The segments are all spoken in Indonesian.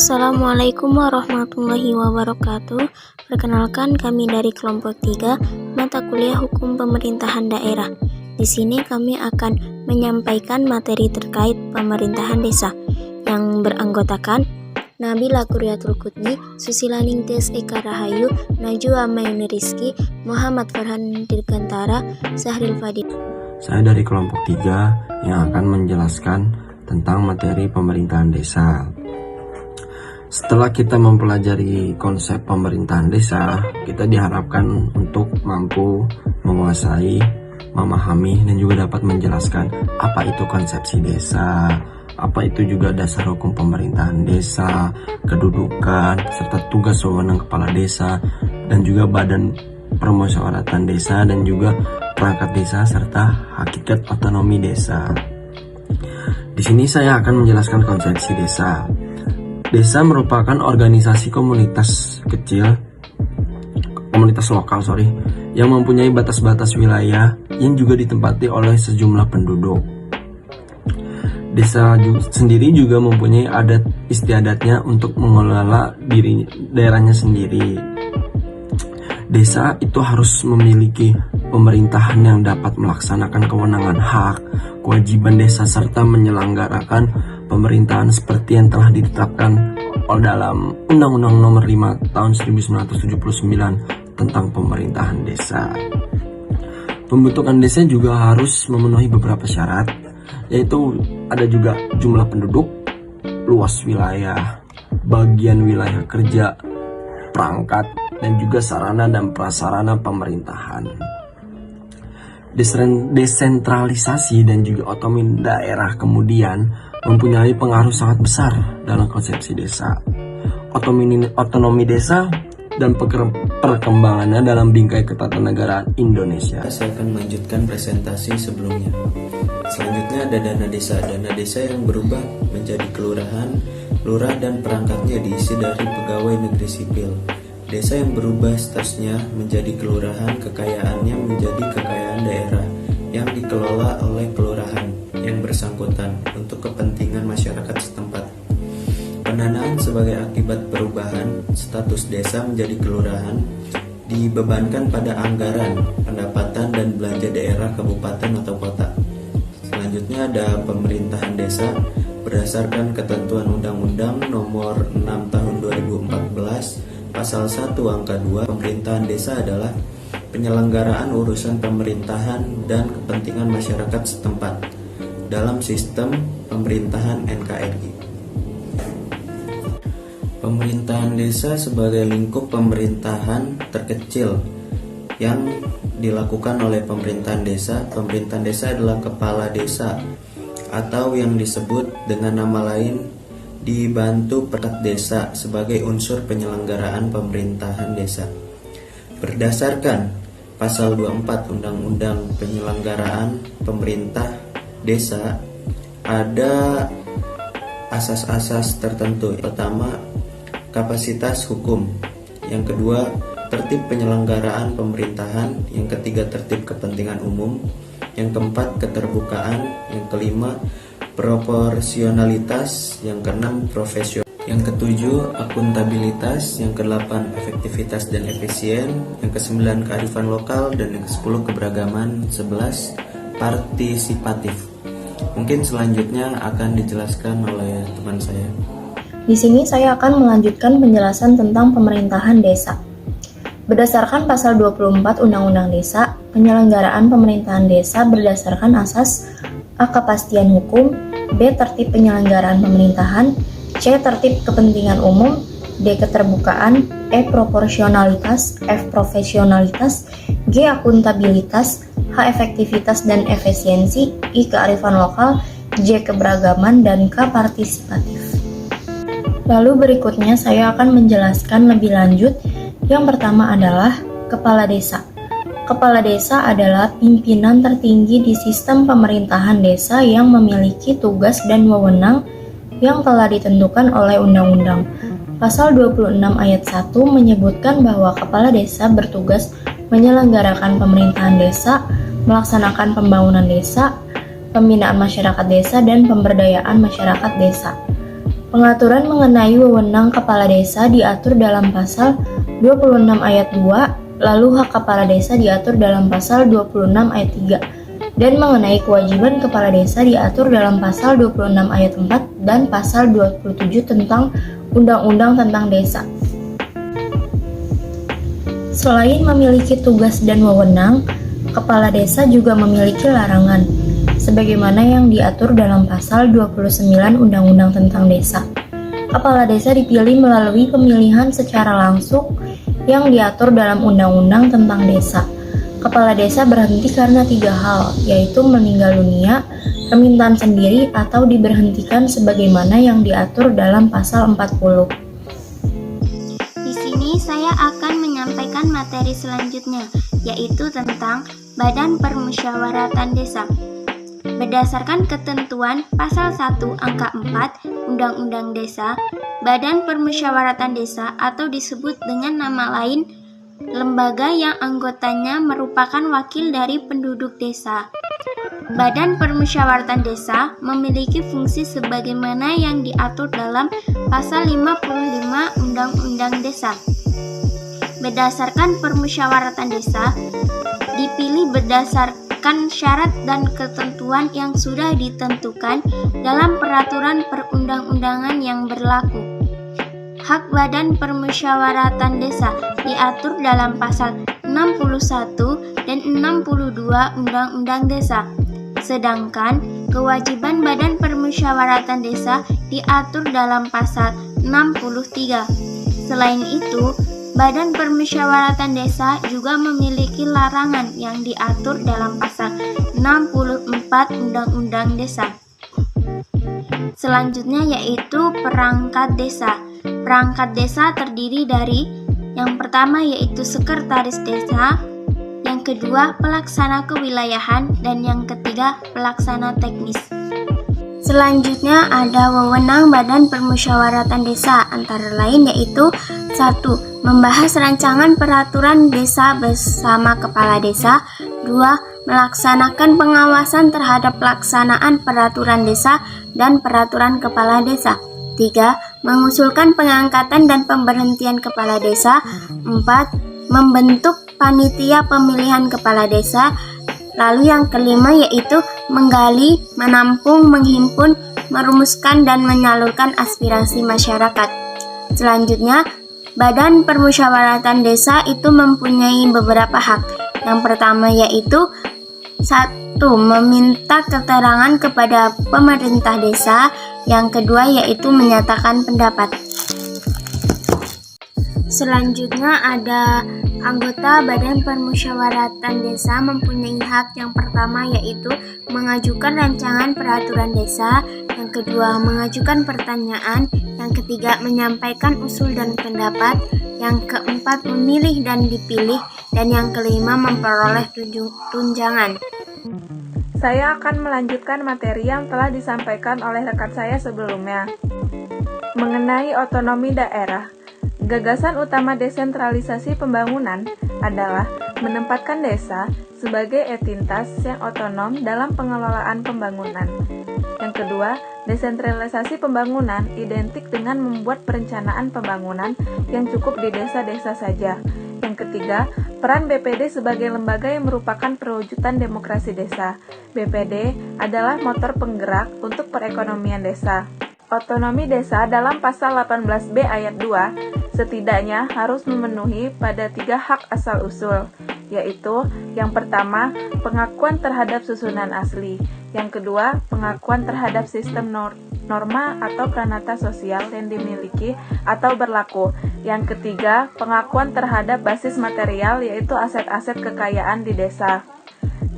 Assalamualaikum warahmatullahi wabarakatuh. Perkenalkan, kami dari kelompok 3 mata kuliah Hukum Pemerintahan Daerah. Di sini kami akan menyampaikan materi terkait pemerintahan desa yang beranggotakan Nabila Kuryatul Kutni, Susila Ningtyas Eka Rahayu, Najwa Mayuni Rizky, Muhammad Farhan Dirgantara, Sahril Fadil. Saya dari kelompok 3 yang akan menjelaskan tentang materi pemerintahan desa. Setelah kita mempelajari konsep pemerintahan desa, kita diharapkan untuk mampu menguasai, memahami, dan juga dapat menjelaskan apa itu konsepsi desa, apa itu juga dasar hukum pemerintahan desa, kedudukan, serta tugas wewenang kepala desa, dan juga badan permusyawaratan desa, dan juga perangkat desa, serta hakikat otonomi desa. Di sini saya akan menjelaskan konsepsi desa. Desa merupakan organisasi komunitas lokal yang mempunyai batas-batas wilayah yang juga ditempati oleh sejumlah penduduk. Desa sendiri juga mempunyai adat istiadatnya untuk mengelola daerahnya sendiri. Desa itu harus memiliki pemerintahan yang dapat melaksanakan kewenangan hak, kewajiban desa, serta menyelenggarakan pemerintahan seperti yang telah ditetapkan dalam Undang-Undang Nomor 5 Tahun 1979 tentang pemerintahan desa. Pembentukan desa juga harus memenuhi beberapa syarat, yaitu ada juga jumlah penduduk, luas wilayah, bagian wilayah kerja, perangkat, dan juga sarana dan prasarana pemerintahan. Desentralisasi dan juga otonomi daerah kemudian mempunyai pengaruh sangat besar dalam konsepsi desa. Otonomi desa dan perkembangannya dalam bingkai ketatanegaraan Indonesia. Saya akan melanjutkan presentasi sebelumnya. Selanjutnya ada dana desa. Dana desa yang berubah menjadi kelurahan, lurah dan perangkatnya diisi dari pegawai negeri sipil. Desa yang berubah statusnya menjadi kelurahan, kekayaannya menjadi kekayaan daerah yang dikelola oleh kelurahan yang bersangkutan untuk kepentingan masyarakat setempat. Pendanaan sebagai akibat perubahan status desa menjadi kelurahan dibebankan pada anggaran, pendapatan, dan belanja daerah, kabupaten atau kota. Selanjutnya ada pemerintahan desa berdasarkan ketentuan Undang-Undang Nomor 6 Tahun 2014 Pasal 1 Angka 2. Pemerintahan desa adalah penyelenggaraan urusan pemerintahan dan kepentingan masyarakat setempat dalam sistem pemerintahan NKRI. Pemerintahan desa sebagai lingkup pemerintahan terkecil yang dilakukan oleh pemerintahan desa. Pemerintahan desa adalah kepala desa atau yang disebut dengan nama lain dibantu perangkat desa sebagai unsur penyelenggaraan pemerintahan desa. Berdasarkan Pasal 24 Undang-Undang Penyelenggaraan Pemerintah Desa, ada asas-asas tertentu. Pertama, kapasitas hukum. Yang kedua, tertib penyelenggaraan pemerintahan. Yang ketiga, tertib kepentingan umum. Yang keempat, keterbukaan. Yang kelima, proporsionalitas. Yang keenam, profesional. Yang ketujuh, akuntabilitas. Yang kedelapan, efektivitas dan efisien. Yang kesembilan, kearifan lokal. Dan yang kesepuluh, keberagaman. 11, partisipatif. Mungkin selanjutnya akan dijelaskan oleh teman saya. Di sini saya akan melanjutkan penjelasan tentang pemerintahan desa. Berdasarkan Pasal 24 Undang-Undang Desa, penyelenggaraan pemerintahan desa berdasarkan asas A. Kepastian hukum, B. Tertib penyelenggaraan pemerintahan, C. Tertib kepentingan umum, D. Keterbukaan, E. Proporsionalitas, F. Profesionalitas, G. Akuntabilitas, H. Efektivitas dan efisiensi, I. Kearifan lokal, J. Keberagaman, dan K. Partisipatif. Lalu berikutnya saya akan menjelaskan lebih lanjut. Yang pertama adalah Kepala Desa. Kepala Desa adalah pimpinan tertinggi di sistem pemerintahan desa yang memiliki tugas dan wewenang yang telah ditentukan oleh undang-undang. Pasal 26 ayat 1 menyebutkan bahwa kepala desa bertugas menyelenggarakan pemerintahan desa, melaksanakan pembangunan desa, pembinaan masyarakat desa, dan pemberdayaan masyarakat desa. Pengaturan mengenai wewenang kepala desa diatur dalam pasal 26 ayat 2, lalu hak kepala desa diatur dalam pasal 26 ayat 3, dan mengenai kewajiban kepala desa diatur dalam pasal 26 ayat 4 dan pasal 27 tentang Undang-Undang tentang Desa. Selain memiliki tugas dan wewenang, kepala desa juga memiliki larangan, sebagaimana yang diatur dalam pasal 29 Undang-Undang tentang Desa. Kepala desa dipilih melalui pemilihan secara langsung yang diatur dalam Undang-Undang tentang Desa. Kepala desa berhenti karena 3 hal, yaitu meninggal dunia, permintaan sendiri, atau diberhentikan sebagaimana yang diatur dalam pasal 40. Di sini saya akan menyampaikan materi selanjutnya, yaitu tentang Badan Permusyawaratan Desa. Berdasarkan ketentuan Pasal 1 Angka 4 Undang-Undang Desa, Badan Permusyawaratan Desa atau disebut dengan nama lain, lembaga yang anggotanya merupakan wakil dari penduduk desa. Badan Permusyawaratan Desa memiliki fungsi sebagaimana yang diatur dalam Pasal 55 Undang-Undang Desa. Berdasarkan permusyawaratan desa, dipilih berdasarkan syarat dan ketentuan yang sudah ditentukan dalam peraturan perundang-undangan yang berlaku. Hak Badan Permusyawaratan Desa diatur dalam pasal 61 dan 62 Undang-Undang Desa. Sedangkan kewajiban Badan Permusyawaratan Desa diatur dalam pasal 63. Selain itu, Badan Permusyawaratan Desa juga memiliki larangan yang diatur dalam pasal 64 Undang-Undang Desa. Selanjutnya yaitu perangkat desa. Perangkat desa terdiri dari yang pertama yaitu sekretaris desa, yang kedua pelaksana kewilayahan, dan yang ketiga pelaksana teknis. Selanjutnya ada wewenang Badan Permusyawaratan Desa, antara lain yaitu 1. Membahas rancangan peraturan desa bersama kepala desa. 2. Melaksanakan pengawasan terhadap pelaksanaan peraturan desa dan peraturan kepala desa. 3. Mengusulkan pengangkatan dan pemberhentian kepala desa. 4. Membentuk panitia pemilihan kepala desa. Lalu yang kelima yaitu menggali, menampung, menghimpun, merumuskan, dan menyalurkan aspirasi masyarakat. Selanjutnya, Badan Permusyawaratan Desa itu mempunyai beberapa hak. Yang pertama yaitu 1. Meminta keterangan kepada pemerintah desa. Yang kedua yaitu menyatakan pendapat. Selanjutnya ada anggota Badan Permusyawaratan Desa mempunyai hak yang pertama yaitu mengajukan rancangan peraturan desa, yang kedua mengajukan pertanyaan, yang ketiga menyampaikan usul dan pendapat, yang keempat memilih dan dipilih, dan yang kelima memperoleh tunjangan. Saya akan melanjutkan materi yang telah disampaikan oleh rekan saya sebelumnya. Mengenai otonomi daerah, gagasan utama desentralisasi pembangunan adalah menempatkan desa sebagai entitas yang otonom dalam pengelolaan pembangunan. Yang kedua, desentralisasi pembangunan identik dengan membuat perencanaan pembangunan yang cukup di desa-desa saja. Yang ketiga, peran BPD sebagai lembaga yang merupakan perwujudan demokrasi desa. BPD adalah motor penggerak untuk perekonomian desa. Otonomi desa dalam pasal 18B ayat 2 setidaknya harus memenuhi pada 3 hak asal-usul, yaitu yang pertama, pengakuan terhadap susunan asli, yang kedua, pengakuan terhadap sistem norma atau pranata sosial yang dimiliki atau berlaku, yang ketiga, pengakuan terhadap basis material yaitu aset-aset kekayaan di desa.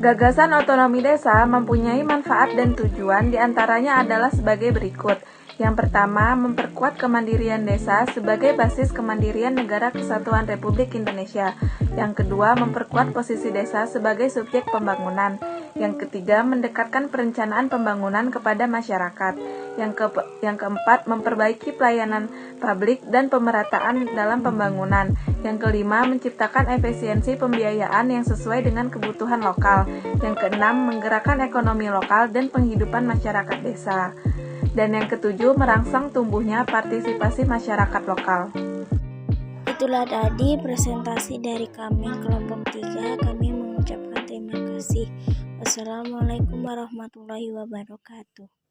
Gagasan otonomi desa mempunyai manfaat dan tujuan diantaranya adalah sebagai berikut. Yang pertama, memperkuat kemandirian desa sebagai basis kemandirian Negara Kesatuan Republik Indonesia. Yang kedua, memperkuat posisi desa sebagai subjek pembangunan. Yang ketiga, mendekatkan perencanaan pembangunan kepada masyarakat. Yang keempat, memperbaiki pelayanan publik dan pemerataan dalam pembangunan. Yang kelima, menciptakan efisiensi pembiayaan yang sesuai dengan kebutuhan lokal. Yang keenam, menggerakkan ekonomi lokal dan penghidupan masyarakat desa. Dan yang ketujuh, merangsang tumbuhnya partisipasi masyarakat lokal. Itulah tadi presentasi dari kami kelompok 3. Kami mengucapkan terima kasih. Wassalamualaikum warahmatullahi wabarakatuh.